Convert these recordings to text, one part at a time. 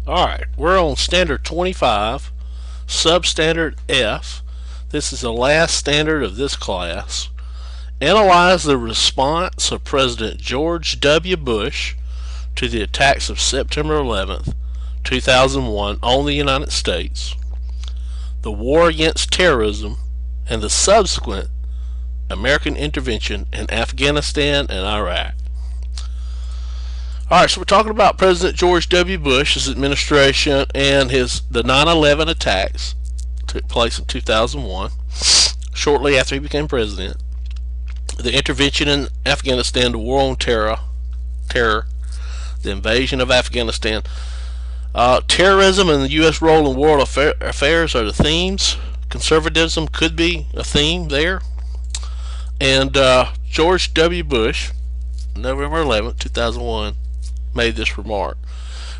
Alright, we're on Standard 25, Substandard F. This is the last standard of this class. Analyze the response of President George W. Bush to the attacks of September 11th, 2001 on the United States, the war against terrorism, and the subsequent American intervention in Afghanistan and Iraq. Alright, so we're talking about President George W. Bush, his administration, and the 9/11 attacks took place in 2001, shortly after he became president. The intervention in Afghanistan, the war on terror, the invasion of Afghanistan, terrorism and the U.S. role in world affairs are the themes. Conservatism could be a theme there. And George W. Bush, November 11, 2001, made this remark: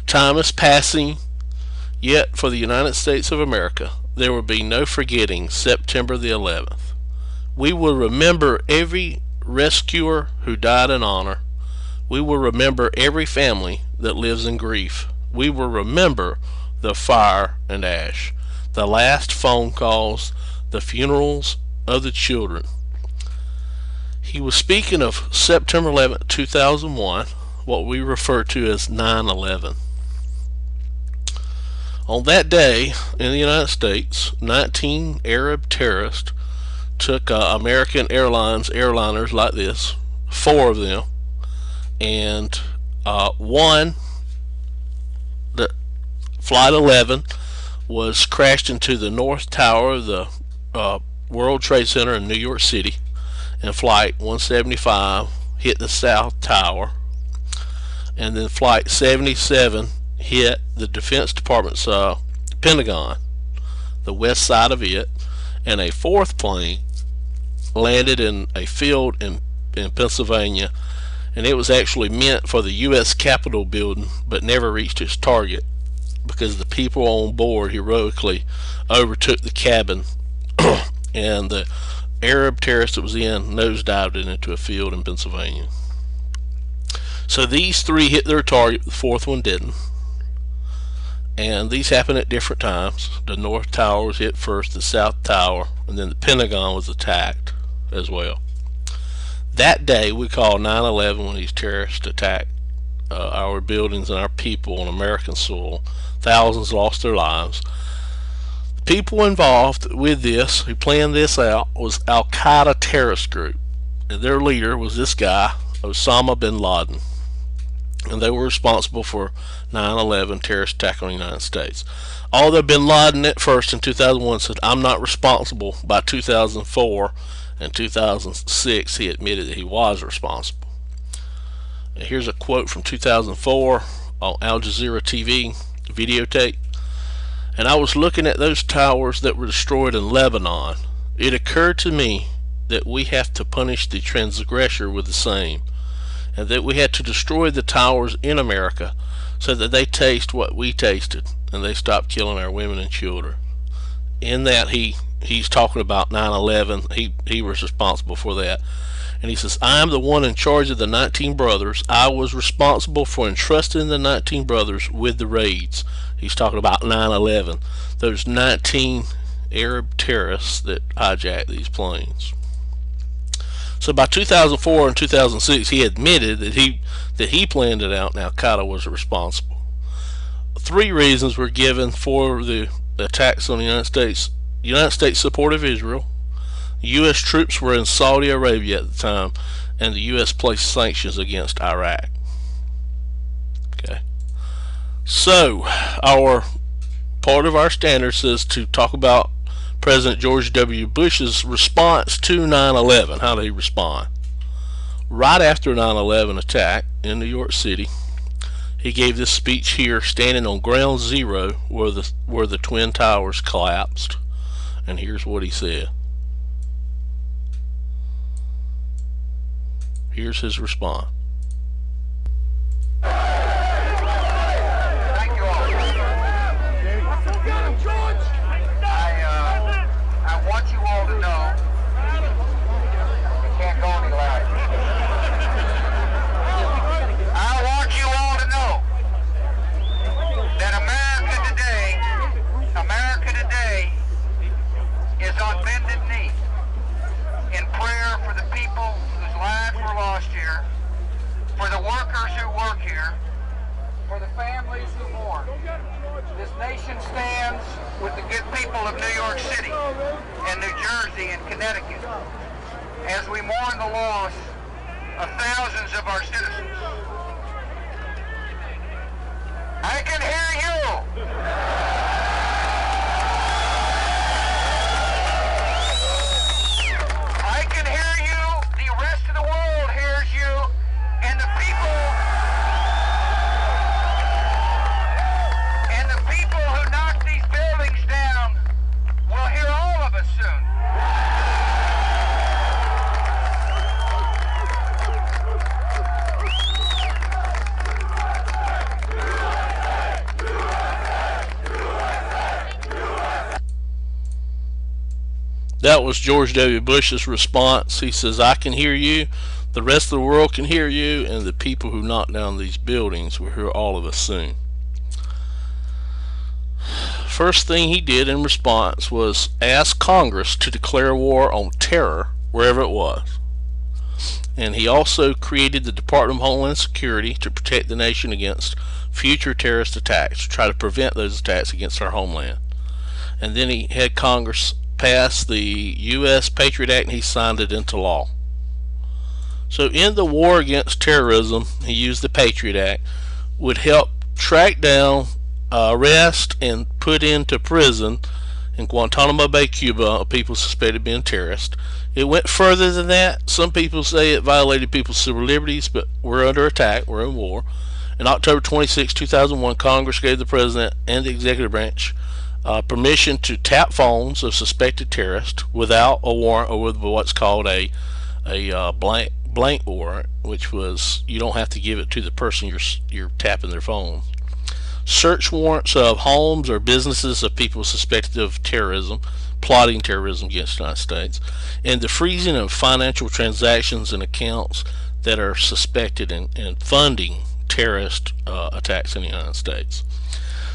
"Time is passing, yet for the United States of America there will be no forgetting September the 11th. We will remember every rescuer who died in honor. We will remember every family that lives in grief. We will remember the fire and ash, the last phone calls, the funerals of the children." He was speaking of September 11, 2001, what we refer to as 9/11. On that day in the United States, 19 Arab terrorists took American airliners like this, 4 of them, and one, the Flight 11, was crashed into the North Tower of the World Trade Center in New York City, and Flight 175 hit the South Tower, and then Flight 77 hit the Defense Department's Pentagon, the west side of it, and a 4th plane landed in a field in Pennsylvania, and it was actually meant for the U.S. Capitol building but never reached its target because the people on board heroically overtook the cabin and the Arab terrorist that was in nosedived it into a field in Pennsylvania. So these 3 hit their target, the 4th one didn't. And these happened at different times. The North Tower was hit first, the South Tower, and then the Pentagon was attacked as well. That day we call 9/11, when these terrorists attacked our buildings and our people on American soil. Thousands lost their lives. The people involved with this, who planned this out, was Al-Qaeda terrorist group, and their leader was this guy, Osama bin Laden, and they were responsible for 9/11 terrorist attack on the United States. Although bin Laden at first in 2001 said, "I'm not responsible," by 2004 and 2006 he admitted that he was responsible. And here's a quote from 2004 on Al Jazeera TV videotape. "And I was looking at those towers that were destroyed in Lebanon. It occurred to me that we have to punish the transgressor with the same, and that we had to destroy the towers in America so that they taste what we tasted and they stop killing our women and children." In that he's talking about 9/11. He was responsible for that. And he says, "I am the one in charge of the 19 brothers. I was responsible for entrusting the 19 brothers with the raids." He's talking about 9/11, those 19 Arab terrorists that hijacked these planes. So by 2004 and 2006 he admitted that he planned it out and Al-Qaeda was responsible. 3 reasons were given for the attacks on the United States. United States support of Israel, U.S. troops were in Saudi Arabia at the time, and the U.S. placed sanctions against Iraq. Okay, so our part of our standard says to talk about President George W. Bush's response to 9/11. How did he respond? Right after 9/11 attack in New York City, he gave this speech here, standing on ground zero where the Twin Towers collapsed, and here's what he said. Here's his response. Thank you all. I want you all to know, you can't go any louder. I want you all to know that America nation stands with the good people of New York City and New Jersey and Connecticut as we mourn the loss of thousands of our citizens. I can hear you. I can hear you. The rest of the world hears you. And the people who knocked these buildings down will hear all of us soon. That was George W. Bush's response. He says, I can hear you, the rest of the world can hear you, and the people who knock down these buildings will hear all of us soon. First thing he did in response was ask Congress to declare war on terror wherever it was. And he also created the Department of Homeland Security to protect the nation against future terrorist attacks, to try to prevent those attacks against our homeland. And then he had Congress pass the U.S. Patriot Act, and he signed it into law. So in the war against terrorism, he used the Patriot Act, would help track down, arrest, and put into prison in Guantanamo Bay, Cuba, people suspected of being terrorists. It went further than that. Some people say it violated people's civil liberties, but we're under attack, we're in war. In October 26, 2001, Congress gave the President and the executive branch permission to tap phones of suspected terrorists without a warrant, or with what's called a blank warrant, which was you don't have to give it to the person you're tapping their phone. Search warrants of homes or businesses of people suspected of terrorism, plotting terrorism against the United States, and the freezing of financial transactions and accounts that are suspected in funding terrorist attacks in the United States.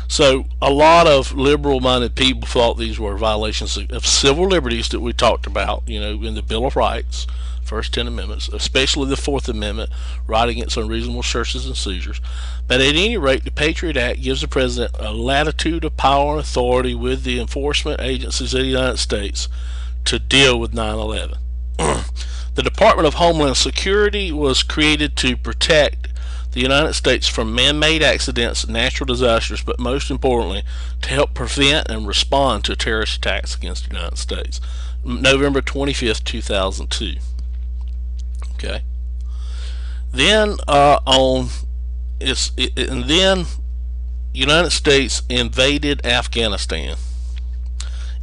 So a lot of liberal-minded people thought these were violations of civil liberties that we talked about, in the Bill of Rights, first 10 amendments, especially the 4th Amendment, right against unreasonable searches and seizures. But at any rate, the Patriot Act gives the President a latitude of power and authority with the enforcement agencies of the United States to deal with 9/11. The Department of Homeland Security was created to protect the United States from man-made accidents, natural disasters, but most importantly, to help prevent and respond to terrorist attacks against the United States. November 25th, 2002. Okay. Then then United States invaded Afghanistan,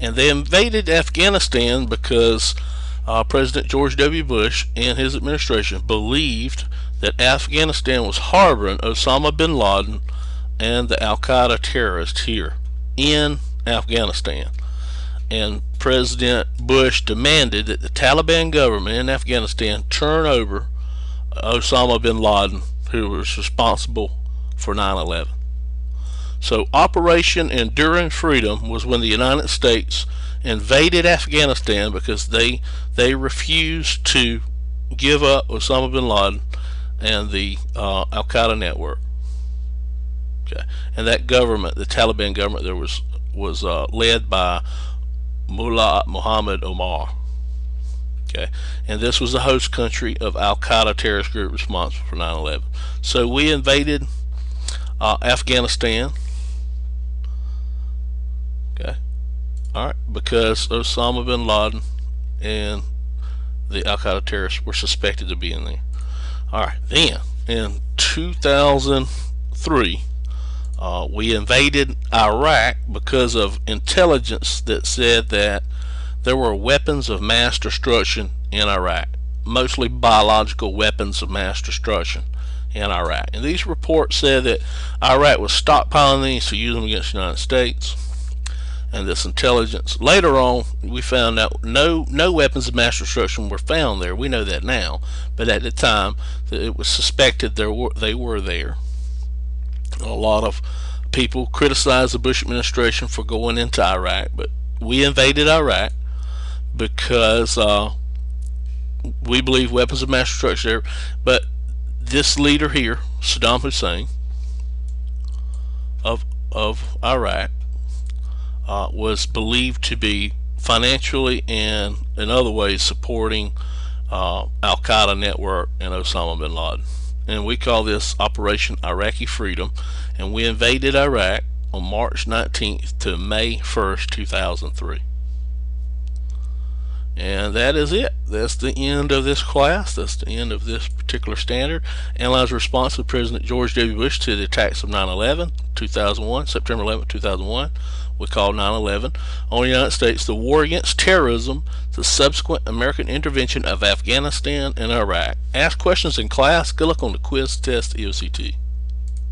and they invaded Afghanistan because President George W. Bush and his administration believed that Afghanistan was harboring Osama bin Laden and the Al-Qaeda terrorists here in Afghanistan. And President Bush demanded that the Taliban government in Afghanistan turn over Osama bin Laden, who was responsible for 9/11. So Operation Enduring Freedom was when the United States invaded Afghanistan because they refused to give up Osama bin Laden and the Al-Qaeda network. Okay, and that government, the Taliban government, there was led by Mullah Muhammad Omar. Okay, and this was the host country of Al-Qaeda terrorist group responsible for 9/11. So we invaded Afghanistan. Okay, all right, because Osama bin Laden and the Al-Qaeda terrorists were suspected to be in there. All right, then in 2003, we invaded Iraq because of intelligence that said that there were weapons of mass destruction in Iraq, mostly biological weapons of mass destruction in Iraq. And these reports said that Iraq was stockpiling these to use them against the United States. And this intelligence, later on, we found out no weapons of mass destruction were found there. We know that now, but at the time, it was suspected they were there. A lot of people criticized the Bush administration for going into Iraq, but we invaded Iraq because we believe weapons of mass destruction there. But this leader here, Saddam Hussein of Iraq, was believed to be financially and in other ways supporting Al-Qaeda network and Osama bin Laden. And we call this Operation Iraqi Freedom, and we invaded Iraq on March 19th to May 1st, 2003. And that is it. That's the end of this class. That's the end of this particular standard. Analyze the response of President George W. Bush to the attacks of 9/11, 2001, September 11, 2001. We call 9/11 on the United States, the war against terrorism, the subsequent American intervention of Afghanistan and Iraq. Ask questions in class. Good luck on the quiz test, EOCT.